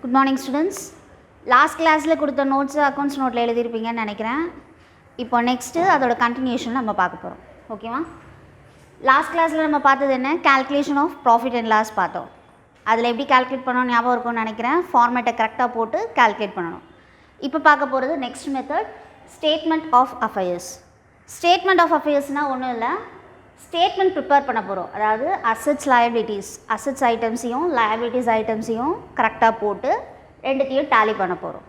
Good morning students. Last class la kudutha notes accounts note la எழுதிருப்பீங்கன்னு நினைக்கிறேன். இப்போ next அதோட continuation நம்ம பார்க்க போறோம். ஓகேவா? Last class la நம்ம பார்த்தது என்ன? Calculation of profit and loss பார்த்தோம். அதில் எப்படி calculate பண்ணனும் ஞாபகம் இருக்கும்னு நினைக்கிறேன். ஃபார்மேட்டை கரெக்டாக போட்டு calculate பண்ணணும். இப்போ பார்க்க போகிறது next method, statement of affairs. Statement of affairsனா ஒன்றும் இல்லை, ஸ்டேட்மெண்ட் ப்ரிப்பேர் பண்ண போகிறோம். அதாவது அசட்ஸ் ஐட்டம்ஸையும் liabilities ஐட்டம்ஸையும் கரெக்டாக போட்டு ரெண்டுத்தையும் டேலி பண்ண போகிறோம்.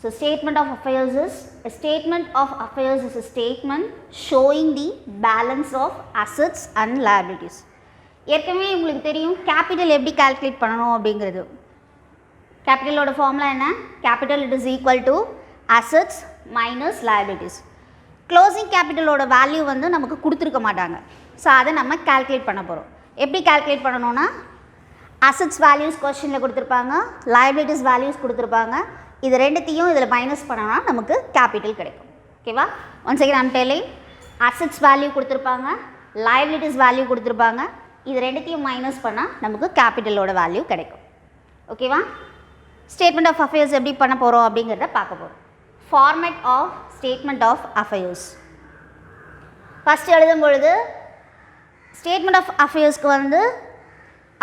So statement of affairs is a statement of affairs is a statement showing the balance of assets and liabilities. ஏற்கனவே உங்களுக்கு தெரியும் கேபிட்டல் எப்படி கால்குலேட் பண்ணணும் அப்படிங்கிறது. கேபிட்டலோட ஃபார்முலா என்ன? Capital it is equal to assets minus liabilities. Closing கேபிட்டலோட value வந்து நமக்கு கொடுத்துருக்க மாட்டாங்க. ஸோ அதை நம்ம கால்குலேட் பண்ண போகிறோம். எப்படி கால்குலேட் பண்ணணும்னா, அசட்ஸ் வேல்யூஸ் கொஸ்டினில் கொடுத்துருப்பாங்க, liabilities வேல்யூஸ் கொடுத்துருப்பாங்க. இது ரெண்டுத்தையும் இதில் மைனஸ் பண்ணோன்னா நமக்கு கேபிட்டல் கிடைக்கும். ஓகேவா? Once again I'm telling, assets value கொடுத்துருப்பாங்க, liabilities வேல்யூ கொடுத்துருப்பாங்க. இது ரெண்டுத்தையும் மைனஸ் பண்ணால் நமக்கு கேபிட்டலோட வேல்யூ கிடைக்கும். ஓகேவா? ஸ்டேட்மெண்ட் ஆஃப் அஃபேர்ஸ் எப்படி பண்ண போகிறோம் அப்படிங்கிறத பார்க்க போகிறோம். Format of statement of affairs. First எழுதும் பொழுது ஸ்டேட்மெண்ட் ஆஃப் அஃபேர்ஸ்க்கு வந்து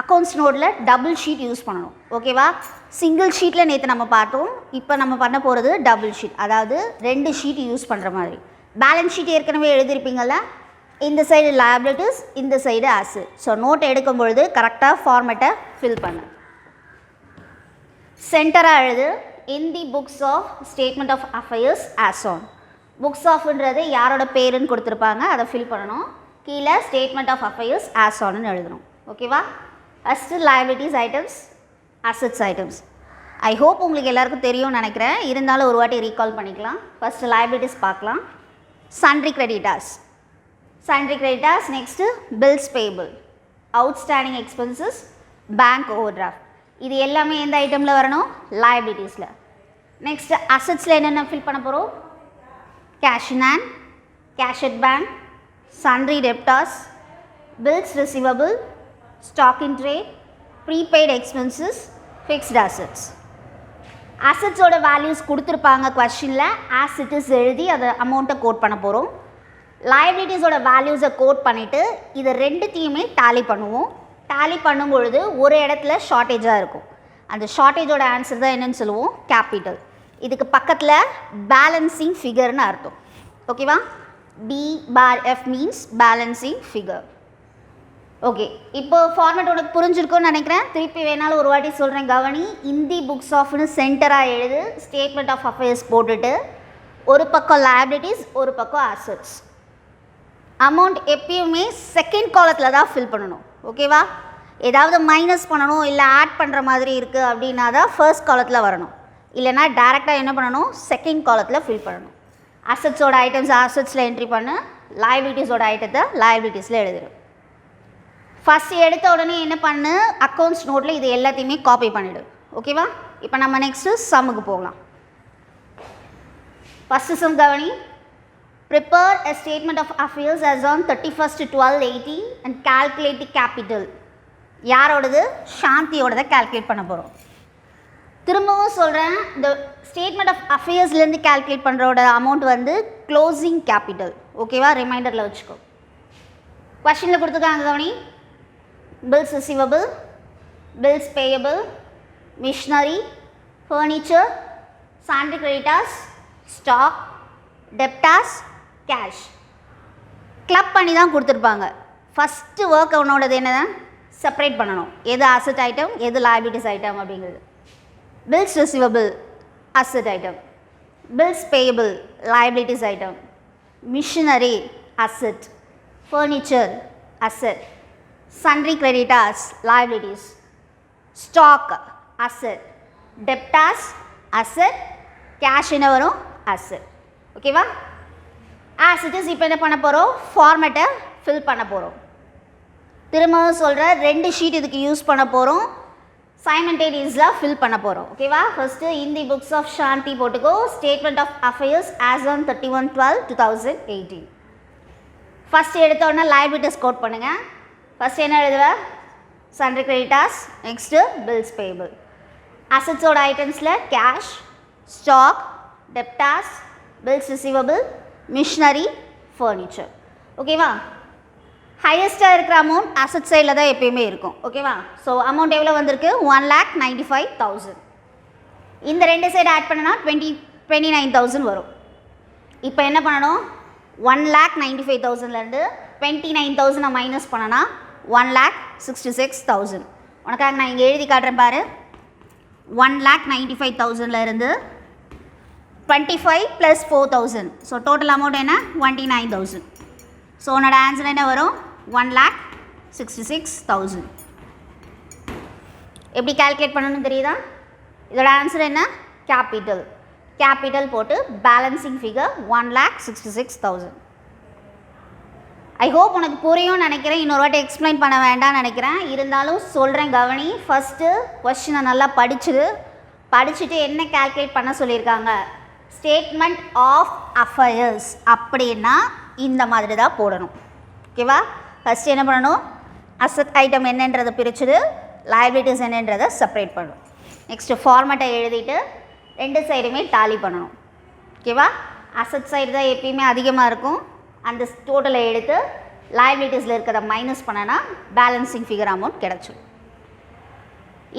அக்கௌண்ட்ஸ் நோட்டில் டபுள் ஷீட் யூஸ் பண்ணணும். ஓகேவா? சிங்கிள் ஷீட்டில் நேற்று நம்ம பார்த்தோம், இப்போ நம்ம பண்ண போகிறது டபுள் ஷீட், அதாவது 2 ஷீட் யூஸ் பண்ணுற மாதிரி. பேலன்ஸ் ஷீட் ஏற்கனவே எழுதியிருப்பீங்கள்ல, இந்த சைடு liabilities, இந்த சைடு asset. ஸோ நோட் எடுக்கும் பொழுது கரெக்டாக ஃபார்மேட்டை ஃபில் பண்ணு. சென்டராக எழுது, in the books of statement of affairs as on. books ofன்றது யாரோட பேருன்னு கொடுத்துருப்பாங்க, அதை ஃபில் பண்ணணும். கீழே statement of affairs as onன்னு எழுதணும். ஓகேவா? First liabilities items, assets items. I hope உங்களுக்கு எல்லாருக்கும் தெரியும்னு நினைக்கிறேன், இருந்தாலும் ஒரு வாட்டி ரீகால் பண்ணிக்கலாம். ஃபஸ்ட்டு liabilities பார்க்கலாம். sundry creditors, next bills payable, outstanding expenses, bank overdraft. இது எல்லாமே எந்த ஐட்டமில் வரணும்? liabilitiesல. நெக்ஸ்ட்டு அசட்ஸில் என்னென்ன ஃபில் பண்ண போகிறோம்? Cash in hand, cash at bank, sundry debtors, bills receivable, stock in trade, prepaid expenses, fixed assets. அசட்ஸோட வேல்யூஸ் கொடுத்துருப்பாங்க கொஸ்டினில், ஆஸ் இட் இஸ் எழுதி அதை அமௌண்ட்டை கோட் பண்ண போகிறோம். liabilitiesோட வேல்யூஸை கோட் பண்ணிவிட்டு இதை ரெண்டுத்தையுமே டேலி பண்ணுவோம். டேலி பண்ணும் பொழுது ஒரு இடத்துல ஷார்ட்டேஜாக இருக்கும். அந்த ஷார்ட்டேஜோட ஆன்சர் தான் என்னென்னு சொல்லுவோம்? கேபிட்டல். இதுக்கு பக்கத்தில் பேலன்சிங் ஃபிகர்னு அர்த்தம். ஓகேவா? B/F means balancing figure. Okay, இப்போ ஃபார்மேட் உனக்கு புரிஞ்சிருக்கும்னு நினைக்கிறேன். திருப்பி வேணாலும் ஒரு வாட்டி சொல்கிறேன், கவனி. இந்தி புக்ஸ் ஆஃப்னு சென்டராக எழுது, ஸ்டேட்மெண்ட் ஆஃப் அஃபேர்ஸ் போட்டுட்டு ஒரு பக்கம் liabilities, ஒரு பக்கம் assets. அமௌண்ட் எப்பயுமே செகண்ட் காலத்தில் தான் ஃபில் பண்ணணும். ஓகேவா? ஏதாவது மைனஸ் பண்ணணும் இல்லை ஆட் பண்ணுற மாதிரி இருக்குது அப்படின்னா தான் ஃபர்ஸ்ட் காலத்தில் வரணும். இல்லைனா டேரெக்டாக என்ன பண்ணணும்? செகண்ட் காலத்தில் ஃபில் பண்ணணும். அசட்ஸோட ஐட்டம்ஸ் அசட்ஸில் என்ட்ரி பண்ணு, liabilitiesோட ஐட்டத்தை liabilitiesல எழுதிடும். ஃபஸ்ட்டு எடுத்த உடனே என்ன பண்ணு? அக்கௌண்ட்ஸ் நோட்டில் இது எல்லாத்தையுமே காப்பி பண்ணிவிடு. ஓகேவா? இப்போ நம்ம நெக்ஸ்ட்டு சம்முக்கு போகலாம். ஃபஸ்ட்டு சம் கவனி. Prepare a statement of affairs as on 31/12/18 and calculate the capital. யாரோடது? சாந்தியோடதை கால்குலேட் பண்ண போகிறோம். திரும்பவும் சொல்கிறேன், இந்த ஸ்டேட்மெண்ட் ஆஃப் அஃபேர்ஸ்லேருந்து கால்குலேட் பண்ணுறோட அமௌண்ட் வந்து க்ளோசிங் கேபிட்டல். ஓகேவா? ரிமைண்டரில் வச்சுக்கோ. கொஷனில் கொடுத்துருக்காங்க கவனி. bills receivable, bills payable, machinery, furniture, sundry creditors, stock, debtors, cash. Club பண்ணி தான் கொடுத்துருப்பாங்க. ஃபஸ்ட்டு ஒர்க் அவனோடது என்ன? செப்பரேட் பண்ணணும், எது அசட் ஐட்டம், எது liabilities ஐட்டம் அப்படிங்கிறது. Bills receivable asset item, bills payable liabilities item, machinery asset, furniture asset, sundry creditors liabilities, stock asset, debtors asset, cash என்ன வரும்? அசட். ஓகேவா? As it is. இப்போ என்ன பண்ண போகிறோம்? ஃபார்மேட்டை ஃபில் பண்ண போகிறோம். திரும்பவும் சொல்கிறேன், 2 ஷீட் இதுக்கு யூஸ் பண்ண போகிறோம். சைமல்டேனியஸாக ஃபில் பண்ண போகிறோம். ஓகேவா? First in the books of Shanti போட்டுக்கோ, statement of affairs as on 31/12/2018. First எடுத்தோடனே liabilities கோட் பண்ணுங்கள். ஃபஸ்ட் என்ன எழுதுவ? sundry creditors, next bills payable. அசட்ஸோட ஐட்டம்ஸில் cash, stock, debtors, bills receivable, machinery, furniture. ஓகேவா? ஹையஸ்ட்டாக இருக்கிற அமௌண்ட் அசட் சைடில் தான் எப்பயுமே இருக்கும். ஓகேவா? ஸோ அமௌண்ட் எவ்வளோ வந்திருக்கு? 1,95,000. இந்த ரெண்டு சைடு ஆட் பண்ணனா 29,000 வரும். இப்போ என்ன பண்ணணும்? 1,95,000லேருந்து 29,000 மைனஸ் பண்ணனா 1,66,000. உனக்காக நான் இங்கே எழுதி காட்டுறேன் பாரு. 1,95,000லேருந்து 25 + 4,000. ஸோ டோட்டல் அமௌண்ட் என்ன? 29,000. ஸோ உன்னோட ஆன்சர் என்ன வரும்? 1,66,000. எப்படி கால்குலேட் பண்ணணும்னு தெரியுதா? இதோட ஆன்சர் என்ன? கேபிட்டல் போட்டு பேலன்சிங் ஃபிகர் 1,66,000. ஐ ஹோப் உனக்கு புரியும்னு நினைக்கிறேன். இன்னொரு வாட்டி எக்ஸ்பிளைன் பண்ண வேண்டாம்னு நினைக்கிறேன். இருந்தாலும் சொல்கிறேன் கவனி. ஃபஸ்ட்டு கொஸ்டினை நல்லா படிச்சுட்டு என்ன கால்குலேட் பண்ண சொல்லியிருக்காங்க? ஸ்டேட்மெண்ட் ஆஃப் அஃபயர்ஸ் அப்படின்னா இந்த மாதிரி தான் போடணும். ஓகேவா? ஃபஸ்ட்டு என்ன பண்ணணும்? அசட் ஐட்டம் என்னன்றதை பிரிச்சுட்டு லைபிலிட்டிஸ் என்னன்றதை செப்பரேட் பண்ணணும். நெக்ஸ்ட்டு ஃபார்மேட்டை எழுதிட்டு ரெண்டு சைடுமே டாலி பண்ணணும். ஓகேவா? அசட் சைடு தான் எப்பயுமே அதிகமாக இருக்கும். அந்த டோட்டலை எடுத்து லைபிலிட்டிஸில் இருக்கிறத மைனஸ் பண்ணனா பேலன்சிங் ஃபிகர் அமௌண்ட் கிடச்சிடும்.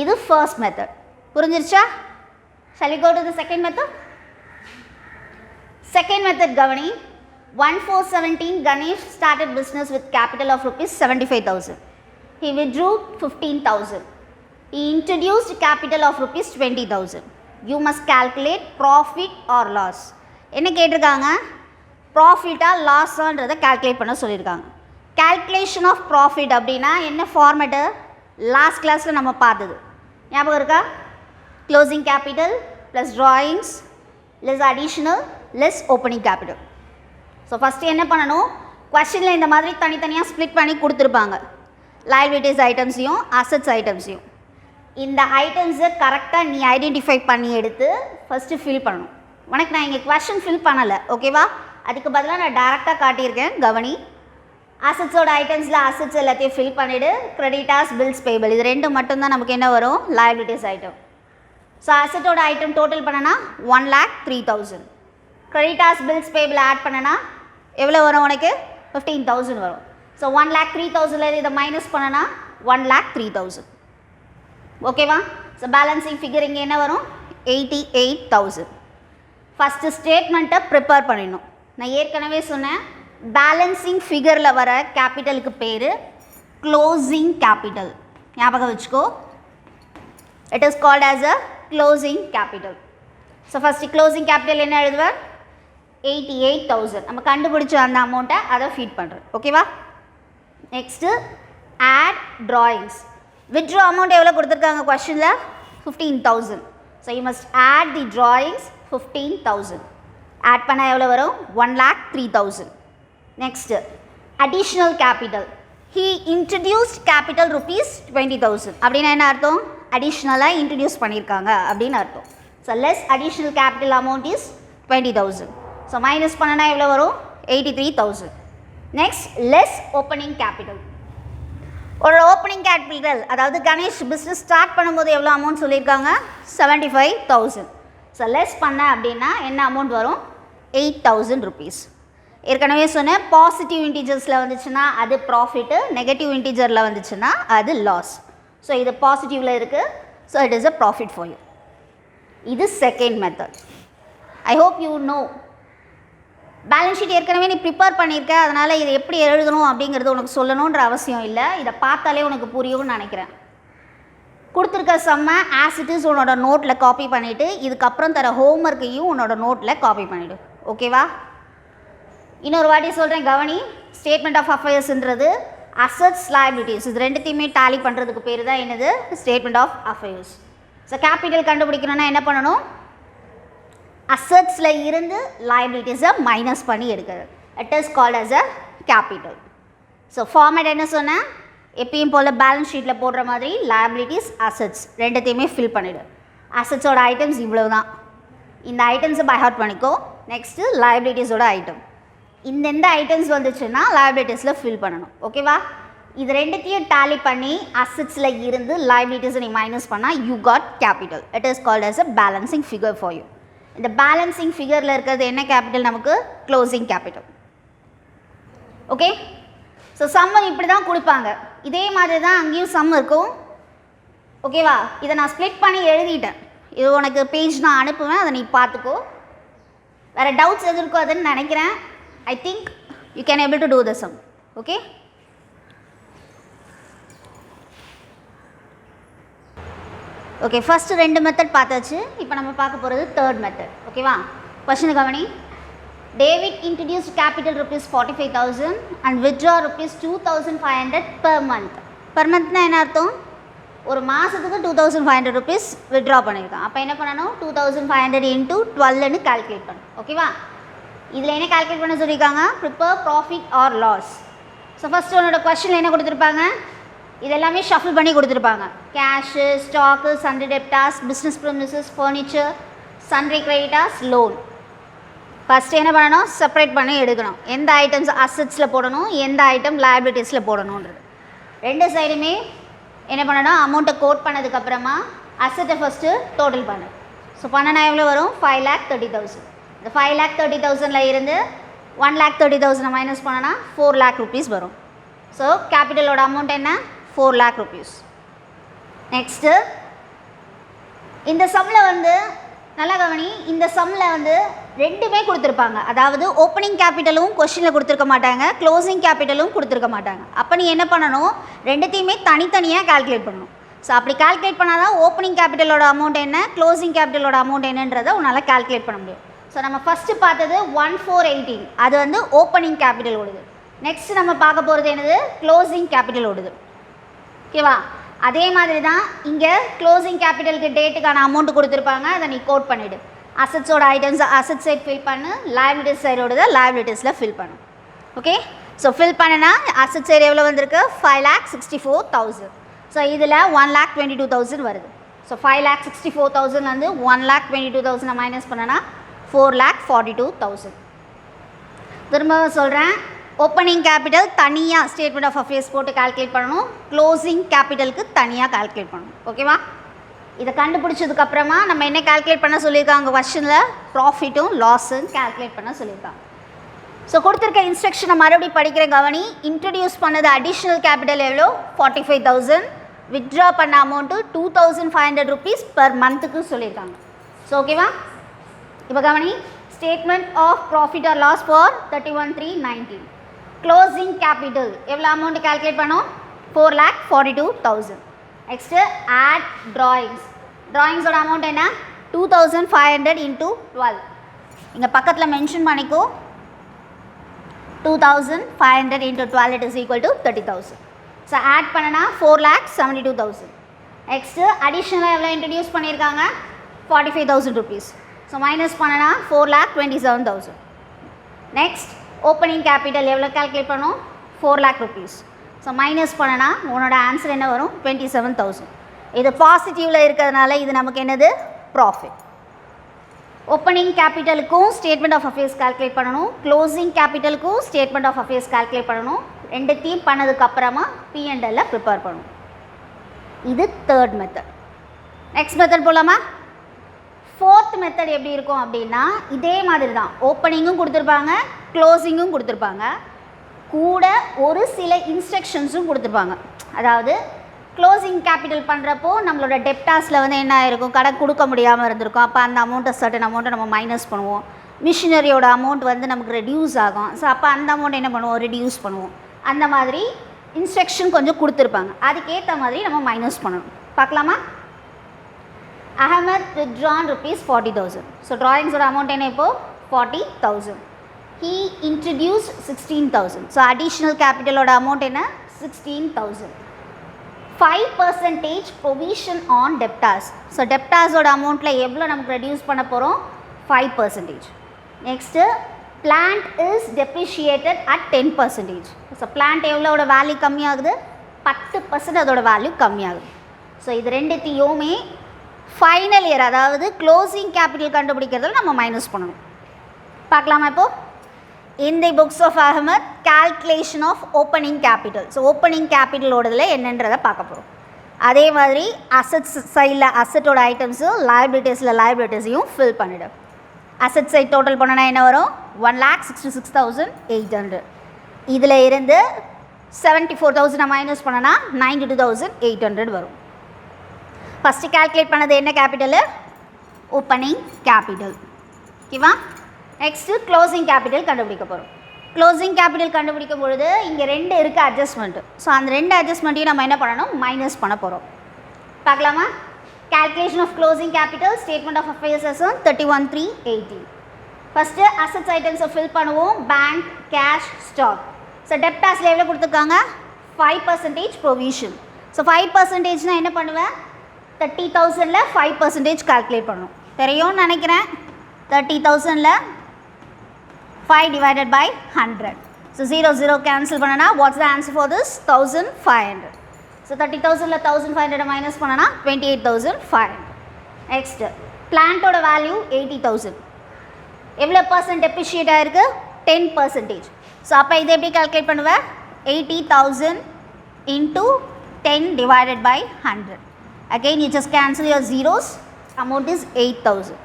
இது ஃபர்ஸ்ட் மெத்தட். புரிஞ்சிருச்சா? shall we go to the second method? Second method கவனி. 1417 Ganesh started business with capital of rupees 75,000. He withdrew 15,000. He introduced capital of rupees 20,000. You must calculate profit or loss. என்ன கேட்டிருக்காங்க? ப்ராஃபிட்டா லாஸான்றதை calculate பண்ண சொல்லியிருக்காங்க. Calculation of profit அப்படின்னா என்ன format? Last கிளாஸில் நம்ம பார்த்தது ஞாபகம் இருக்கா? Closing capital plus drawings less additional less opening capital. So first என்ன பண்ணணும்? கொஸ்டினில் இந்த மாதிரி தனித்தனியாக ஸ்ப்ளிட் பண்ணி கொடுத்துருப்பாங்க. லைபிலிட்டிஸ் ஐட்டம்ஸையும் அசட்ஸ் ஐட்டம்ஸையும். இந்த ஐட்டம்ஸை கரெக்டாக நீ ஐடென்டிஃபை பண்ணி எடுத்து ஃபஸ்ட்டு ஃபில் பண்ணணும். உனக்கு நான் இங்கே கொஸ்டின் ஃபில் பண்ணலை. ஓகேவா? அதுக்கு பதிலாக நான் டேரெக்டாக காட்டியிருக்கேன். கவனி. அசட்ஸோட ஐட்டம்ஸில் அசட்ஸ் எல்லாத்தையும் ஃபில் பண்ணிவிடு. கிரெடிட்டாஸ், பில்ஸ், பேபிள் இது ரெண்டு மட்டும்தான் நமக்கு என்ன வரும்? Liabilities item. ஸோ அசட்டோட ஐட்டம் டோட்டல் பண்ணனா 1,03,000. கிரெடிட்டாஸ், பில்ஸ், பேபிள் ஆட் பண்ணனா எவ்வளோ வரும் உனக்கு? 15,000 வரும். ஸோ 1,03,000 இதை மைனஸ் பண்ணனா 1,03,000. ஓகேவா? ஸோ பேலன்சிங் ஃபிகர் இங்கே என்ன வரும்? 88,000. ஃபஸ்ட்டு ஸ்டேட்மெண்ட்டை ப்ரிப்பேர் பண்ணிடணும். நான் ஏற்கனவே சொன்னேன், பேலன்சிங் ஃபிகரில் வர கேபிட்டலுக்கு பேர் க்ளோசிங் கேபிட்டல். ஞாபகம் வச்சுக்கோ. It is called as a closing capital. So first closing capital என்ன எழுதுவேன்? 88,000. நம்ம கண்டுபிடிச்ச அந்த அமௌண்ட்டை அதை ஃபீட் பண்ணுறோம். ஓகேவா? Next add drawings. Withdraw amount எவ்வளோ கொடுத்துருக்காங்க கொஸ்டினில்? 15,000. So you must add the drawings 15,000. Add பண்ணால் எவ்வளோ வரும்? 1,03,000. Next additional capital. He introduced capital rupees 20,000. அப்படின்னா என்ன அர்த்தம்? அடிஷ்னலாக இன்ட்ரடியூஸ் பண்ணியிருக்காங்க அப்படின்னு அர்த்தம். So less additional capital amount is 20,000. So minus பண்ணனா எவ்வளோ வரும்? 83,000. Next less opening capital. ஒரு ஓப்பனிங் கேபிட்டல் அதாவது கணேஷ் பிஸ்னஸ் ஸ்டார்ட் பண்ணும்போது எவ்வளோ அமௌண்ட் சொல்லியிருக்காங்க? 75,000. ஸோ லெஸ் பண்ண அப்படின்னா என்ன அமௌண்ட் வரும்? 8,000 rupees. ஏற்கனவே சொன்னேன், பாசிட்டிவ் இன்டீஜர்ஸில் வந்துச்சுன்னா அது ப்ராஃபிட்டு, நெகட்டிவ் இன்டீஜரில் வந்துச்சுன்னா அது லாஸ். ஸோ இது பாசிட்டிவில் இருக்குது. So it is a profit for you. இது second method. I hope you know. Balance sheet ஏற்கனவே நீ ப்ரிப்பேர் பண்ணியிருக்க, அதனால் இதை எப்படி எழுதணும் அப்படிங்கிறது உனக்கு சொல்லணுன்ற அவசியம் இல்லை. இதை பார்த்தாலே உனக்கு புரியும்னு நினைக்கிறேன். கொடுத்துருக்க செம்ம ஆஸ் இட் இஸ் உன்னோட நோட்டில் காப்பி பண்ணிவிட்டு இதுக்கப்புறம் தர ஹோம்ஒர்க்கையும் உன்னோட நோட்டில் காப்பி பண்ணிவிடு. ஓகேவா? இன்னொரு வாட்டி சொல்கிறேன் கவனி. ஸ்டேட்மெண்ட் ஆஃப் அஃபேர்ஸ்ன்றது அசட்ஸ், லைபிலிட்டிஸ் இது ரெண்டுத்தையுமே டாலி பண்ணுறதுக்கு பேர் தான் என்னது? Statement of affairs. So capital கண்டுபிடிக்கணும்னா என்ன பண்ணணும்? அசட்ஸில் இருந்து லைபிலிட்டிஸை மைனஸ் பண்ணி எடுக்கிறது. It is called as a capital. So format என்ன சொன்னேன்? எப்பயும் போல் பேலன்ஸ் ஷீட்டில் போடுற மாதிரி லைபிலிட்டிஸ், அசட்ஸ் ரெண்டுத்தையுமே ஃபில் பண்ணிவிடு. அசட்ஸோட ஐட்டம்ஸ் இவ்வளோ தான். இந்த ஐட்டம்ஸை பை ஹார்ட் பண்ணிக்கோ. நெக்ஸ்ட்டு லைபிலிட்டிஸோட ஐட்டம். இந்த ஐட்டம்ஸ் வந்துச்சுன்னா லைபிலிட்டிஸில் ஃபில் பண்ணணும். ஓகேவா? இது ரெண்டுத்தையும் டேலி பண்ணி அசெட்ஸில் இருந்து லைபிலிட்டிஸை நீ மைனஸ் பண்ணால் you got capital. It is called as a balancing figure for you. இந்த பேலன்சிங் ஃபிகரில் இருக்கிறது என்ன கேபிட்டல்? நமக்கு closing capital. Okay, so sum இப்படி தான் கொடுப்பாங்க. இதே மாதிரி தான் அங்கேயும் சம் இருக்கும். ஓகேவா? இதை நான் ஸ்ப்ளிட் பண்ணி எழுதிட்டேன். இது உனக்கு பேஜ் நான் அனுப்புவேன், அதை நீ பார்த்துக்கோ. வேறு டவுட்ஸ் எது இருக்கோ அதுன்னு நினைக்கிறேன். I think you can able to do the sum. Okay, okay, first 2 method பார்த்தாச்சு. இப்போ நம்ம பார்க்க போகிறது தேர்ட் மெத்தட். ஓகேவா? கொஸ்டின் கவனி. David introduced capital ₹45,000 and withdraw ₹2,500 per month. Per மந்த்னா என்ன அர்த்தம்? ஒரு மாதத்துக்கு ₹2,500 வித்ட்ரா பண்ணியிருக்கான். அப்போ என்ன பண்ணணும்? 2,500 × 12ன்னு கால்குலேட் பண்ணணும். ஓகேவா? இதில் என்ன கால்குலேட் பண்ண சொல்லியிருக்காங்க? Prepare profit or loss. So first உன்னோட கொஸ்டினில் என்ன கொடுத்துருப்பாங்க? இதெல்லாமே ஷஃபில் பண்ணி கொடுத்துருப்பாங்க. Cash, stock, sundry debtors, business premises, furniture, sundry creditors, loan. First என்ன பண்ணணும்? செப்பரேட் பண்ணி எடுக்கணும். எந்த ஐட்டம்ஸ் அசெட்ஸில் போடணும், எந்த ஐட்டம் லைபிலிட்டிஸில் போடணுன்றது. ரெண்டு சைடுமே என்ன பண்ணணும்? அமௌண்ட்டை கோட் பண்ணதுக்கப்புறமா அசெட்டை ஃபஸ்ட்டு டோட்டல் பண்ணு. ஸோ பண்ணனா எவ்வளோ வரும்? 5,30,000. இந்த 5,30,000 இருந்து 1,30,000 மைனஸ் பண்ணனா 4,00,000 rupees வரும். ஸோ கேபிட்டலோட அமௌண்ட் என்ன? 4,00,000 rupees. நெக்ஸ்ட்டு இந்த சம்மில் வந்து நல்லா கவனி. இந்த சம்மில் வந்து ரெண்டுமே கொடுத்துருப்பாங்க. அதாவது ஓப்பனிங் கேபிட்டலும் கொஸ்டினில் கொடுத்துருக்க மாட்டாங்க, க்ளோசிங் கேபிட்டலும் கொடுத்துருக்க மாட்டாங்க. அப்போ நீ என்ன பண்ணணும்? ரெண்டுத்தையுமே தனித்தனியாக கால்குலேட் பண்ணணும். ஸோ அப்படி கால்குலேட் பண்ணால் தான் ஓப்பனிங் கேபிட்டலோட அமௌண்ட் என்ன, க்ளோசிங் கேபிட்டலோட அமௌண்ட் என்னன்றதை உன்னால் கால்குலேட் பண்ண முடியும். ஸோ நம்ம ஃபஸ்ட்டு பார்த்தது 1,418, அது வந்து ஓப்பனிங் கேபிட்டல் ஓடுது. நெக்ஸ்ட் நம்ம பார்க்க போகிறது என்னது? க்ளோசிங் கேபிட்டல் ஓடுது. ஓகேவா? அதே மாதிரி தான் இங்கே க்ளோசிங் கேபிட்டலுக்கு டேட்டுக்கான அமௌண்ட் கொடுத்துருப்பாங்க. அதை நீ கோட் பண்ணிவிடு. அசெட்ஸோட ஐட்டம்ஸ் அசெட் சைட் ஃபில் பண்ணு, லைபிலிட்டிஸ் சைடோட லைபிலிட்டிஸில் ஃபில் பண்ணு. ஓகே, ஸோ ஃபில் பண்ணுனா அசெட் சைடு எவ்வளோ வந்திருக்கு? 5,64,000. ஸோ இதில் 1,22,000 வருது. ஸோ 5,64,000 வந்து 1,22,000 மைனஸ் பண்ணனா 4,42,000. திரும்ப சொல்கிறேன், ஓப்பனிங் கேபிட்டல் தனியாக ஸ்டேட்மெண்ட் ஆஃப் அஃபேர்ஸ் போட்டு கால்குலேட் பண்ணணும், க்ளோசிங் கேபிட்டலுக்கு தனியாக கால்குலேட் பண்ணணும். ஓகேவா? இதை கண்டுபிடிச்சதுக்கப்புறமா நம்ம என்ன கால்குலேட் பண்ண சொல்லியிருக்காங்க? கொஸ்டினில் ப்ராஃபிட்டும் லாஸும் கால்குலேட் பண்ண சொல்லியிருக்காங்க. ஸோ கொடுத்துருக்க இன்ஸ்ட்ரக்ஷனை மறுபடியும் படிக்கிற கவனி. இன்ட்ரடியூஸ் பண்ணது அடிஷ்னல் கேபிட்டல் எவ்வளோ? 45,000. வித்ட்ரா பண்ண அமௌண்ட்டு 2,500 rupees per மந்த்துக்கு சொல்லியிருக்காங்க. ஸோ ஓகேவா? இப்போ கவனி. Statement of profit or loss for 31,319. Closing capital எவ்வளோ அமௌண்ட் கால்குலேட் பண்ணோம்? 4,42,000. Next add drawings. ட்ராயிங்ஸோட அமௌண்ட் என்ன? 2,500 × 12. இங்கே பக்கத்தில் மென்ஷன் பண்ணிக்கோ. 2,500 × 12 it is equal to 30,000. So add பண்ணனா 4,72,000. நெக்ஸ்ட்டு அடிஷ்னலாக எவ்வளோ இன்ட்ரடியூஸ் பண்ணியிருக்காங்க? 45,000 rupees. ஸோ மைனஸ் பண்ணனா 4,27,000. நெக்ஸ்ட் ஓப்பனிங் கேபிட்டல் எவ்வளோ கால்குலேட் பண்ணோம்? 4,00,000 rupees. ஸோ மைனஸ் பண்ணனா உன்னோட ஆன்சர் என்ன வரும்? 27,000. இது பாசிட்டிவில் இருக்கிறதுனால இது நமக்கு என்னது? ப்ராஃபிட். ஓப்பனிங் கேபிட்டலுக்கும் ஸ்டேட்மெண்ட் ஆஃப் அஃபேர்ஸ் கால்குலேட் பண்ணணும், க்ளோசிங் கேபிட்டலுக்கும் ஸ்டேட்மெண்ட் ஆஃப் அஃபேர்ஸ் கால்குலேட் பண்ணணும். ரெண்டுத்தையும் பண்ணதுக்கப்புறமா P&L ப்ரிப்பேர் பண்ணணும். இது தேர்ட் மெத்தட். நெக்ஸ்ட் மெத்தட் போகலாமா? ஃபோர்த் மெத்தட் எப்படி இருக்கும் அப்படின்னா, இதே மாதிரி தான். ஓப்பனிங்கும் கொடுத்துருப்பாங்க, க்ளோசிங்கும் கொடுத்துருப்பாங்க, கூட ஒரு சில இன்ஸ்ட்ரக்ஷன்ஸும் கொடுத்துருப்பாங்க. அதாவது க்ளோசிங் கேபிட்டல் பண்ணுறப்போ நம்மளோட டெப்டாஸில் வந்து என்ன ஆயிருக்கும்? கடன் கொடுக்க முடியாமல் இருந்திருக்கும். அப்போ அந்த அமௌண்ட்டை சர்டன் அமௌண்ட்டை நம்ம மைனஸ் பண்ணுவோம். மிஷினரியோட அமௌண்ட் வந்து நமக்கு ரெடியூஸ் ஆகும். ஸோ அப்போ அந்த அமௌண்ட் என்ன பண்ணுவோம்? ரெடியூஸ் பண்ணுவோம். அந்த மாதிரி இன்ஸ்ட்ரக்ஷன் கொஞ்சம் கொடுத்துருப்பாங்க. அதுக்கேற்ற மாதிரி நம்ம மைனஸ் பண்ணணும். பார்க்கலாமா? அகமத் வித்ட்ரான் ₹40,000. ஸோ ட்ராயிங்ஸோட அமௌண்ட் என்ன? இப்போது 40,000. He introduced 16,000. ஸோ அடிஷ்னல் கேபிட்டலோட அமௌண்ட் என்ன? 16,000. 5% ப்ரொவிஷன் ஆன் டெப்டாஸ். ஸோ டெப்டாஸோட அமௌண்ட்டில் எவ்வளோ நமக்கு ரெடியூஸ் பண்ண போகிறோம்? 5%. Next plant is depreciated at 10%. So plant எவ்வளோட வேல்யூ கம்மியாகுது? 10% அதோட வேல்யூ கம்மியாகுது. ஸோ இது ரெண்டுத்தையுமே ஃபைனல் இயர், அதாவது க்ளோசிங் கேபிட்டல் கண்டுபிடிக்கிறதுல நம்ம மைனஸ் பண்ணணும். பார்க்கலாமா? இப்போது in the books of Ahmed, calculation of opening capital. So opening capital ஓடதுல என்னன்றதை பார்க்க போகிறோம். அதே மாதிரி அசட்ஸ் சைடில் அசட்டோட ஐட்டம்ஸும் லைபிலிட்டிஸையும் ஃபில் பண்ணிவிடும். அசட் சைட் டோட்டல் பண்ணனா என்ன வரும்? 1,66,800. இதில் இருந்து 74,000 மைனஸ் பண்ணனா 92,800 வரும். ஃபஸ்ட்டு கால்குலேட் பண்ணது என்ன கேபிட்டலு? Opening capital. ஓகேவா? நெக்ஸ்ட்டு க்ளோசிங் கேபிட்டல் கண்டுபிடிக்க போகிறோம். க்ளோசிங் கேபிட்டல் கண்டுபிடிக்கும் பொழுது இங்கே 2 இருக்குது அட்ஜஸ்ட்மெண்ட்டு. ஸோ அந்த 2 அட்ஜஸ்ட்மெண்ட்டையும் நம்ம என்ன பண்ணணும்? மைனஸ் பண்ண போகிறோம். பார்க்கலாமா? calculation of closing capital, statement of affairs as on 31/3/18. First assets ஐட்டம்ஸை ஃபில் பண்ணுவோம். Bank, cash, stock. ஸோ டெப்டாஸில் எவ்வளோ கொடுத்துருக்காங்க? 5% ப்ரொவிஷன். ஸோ 5%னால் என்ன பண்ணுவேன்? 30,000ல் 5% கால்குலேட் பண்ணணும். தெரியும்னு நினைக்கிறேன். 30,000ல் 5 divided by 100. So 0 cancel பண்ணனா what's the answer for this? 1,500. So 30,000ல 1,500 minus பண்ணனா 28,500. Next plant-ஓட value 80,000. எவ்வளோ percent depreciate ஆயிருக்கு? 10%. So அப்போ இதை எப்படி calculate பண்ணுவேன்? 80,000 into 10 divided by 100. Again you just cancel your zeros. Amount is 8,000.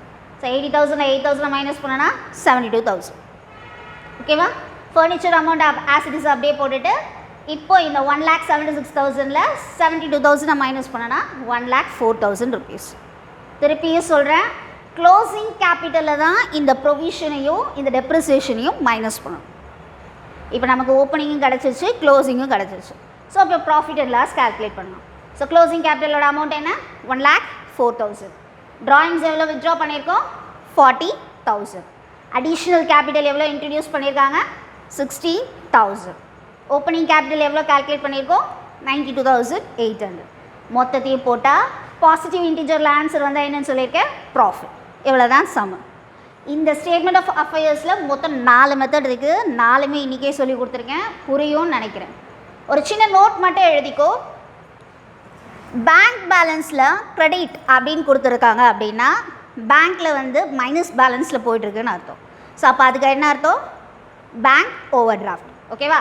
So 80,000ல 8,000 minus பண்ணனா 72,000. ஓகேவா? Furniture amount as it is அப்படியே போட்டுட்டு இப்போ இந்த 1,76,000ல் 72,000 மைனஸ் பண்ணனா 1,04,000 rupees. திருப்பியும் சொல்கிறேன், க்ளோசிங் கேபிட்டலில் தான் இந்த ப்ரொவிஷனையும் இந்த டெப்ரிசியேஷனையும் மைனஸ் பண்ணணும். இப்போ நமக்கு ஓப்பனிங்கும் கிடச்சிருச்சு, க்ளோசிங்கும் கிடச்சிருச்சு. ஸோ இப்போ ப்ராஃபிட் அண்ட் லாஸ் கால்குலேட் பண்ணணும். ஸோ க்ளோசிங் கேபிட்டலோட அமௌண்ட் என்ன? 1,04,000. ட்ராயிங்ஸ் எவ்வளோ வித்ட்ரா பண்ணியிருக்கோம்? 40,000. அடிஷ்னல் கேபிட்டல் எவ்வளோ இன்ட்ரடியூஸ் பண்ணியிருக்காங்க? 60,000. ஓப்பனிங் கேபிட்டல் எவ்வளோ கால்குலேட் பண்ணியிருக்கோம்? 92,800. மொத்தத்தையும் போட்டால் பாசிட்டிவ் இன்டிஜரில் ஆன்சர் வந்தால் என்னன்னு சொல்லியிருக்கேன்? ப்ராஃபிட். இவ்வளோ தான் சம். இந்த ஸ்டேட்மெண்ட் ஆஃப் அஃபேர்ஸில் மொத்தம் 4 மெத்தட் இருக்குது. 4மே இன்றைக்கே சொல்லி கொடுத்துருக்கேன், புரியும்னு நினைக்கிறேன். ஒரு சின்ன நோட் மட்டும் எழுதிக்கோ. பேங்க் பேலன்ஸில் க்ரெடிட் அப்படின்னு கொடுத்துருக்காங்க அப்படின்னா பேங்க்கில் வந்து மைனஸ் பேலன்ஸில் போய்ட்டுருக்குன்னு அர்த்தம். ஸோ அப்போ அதுக்கு என்ன அர்த்தம்? Bank over draft. ஓகேவா?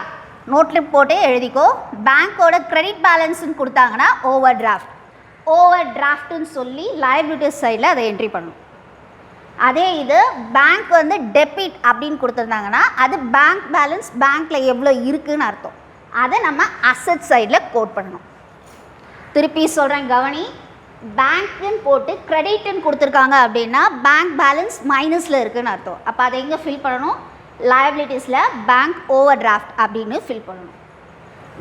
நோட்டில் போட்டு எழுதிக்கோ. பேங்க்கோட க்ரெடிட் பேலன்ஸுன்னு கொடுத்தாங்கன்னா ஓவர் டிராஃப்ட். ஓவர் டிராஃப்ட்டுன்னு சொல்லி லைபிலிட்டிஸ் சைடில் அதை என்ட்ரி பண்ணணும். அதே இது பேங்க் வந்து டெபிட் அப்படின்னு கொடுத்துருந்தாங்கன்னா அது பேங்க் பேலன்ஸ் பேங்க்கில் எவ்வளோ இருக்குதுன்னு அர்த்தம். அதை நம்ம அசட் சைடில் கோட் பண்ணணும். திருப்பி சொல்கிறேன், கவனி. பேங்க்குன்னு போட்டு க்ரெடிட்டுன்னு கொடுத்துருக்காங்க அப்படின்னா பேங்க் பேலன்ஸ் மைனஸில் இருக்குதுன்னு அர்த்தம். அப்போ அதை எங்கே ஃபில் பண்ணணும்? லைபிலிட்டிஸில் பேங்க் ஓவர் டிராஃப்ட் அப்படின்னு ஃபில் பண்ணணும்.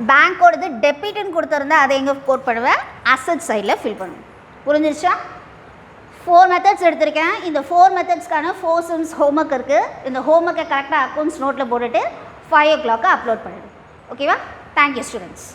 பேங்க்கோடது டெபிட்டுன்னு கொடுத்துருந்தா அதை எங்கே கோட் பண்ணுவேன்? அசட் சைடில் ஃபில் பண்ணணும். புரிஞ்சிருச்சா? 4 மெத்தட்ஸ் எடுத்திருக்கேன். இந்த 4 மெத்தட்ஸ்க்கான 4 சம்ஸ் ஹோம்ஒர்க் இருக்குது. இந்த ஹோம்ஒர்க்கை கரெக்டாக அக்கௌண்ட்ஸ் நோட்டில் போட்டுட்டு 5 o'clock அப்லோட் பண்ணிவிடு. ஓகேவா? Thank you students.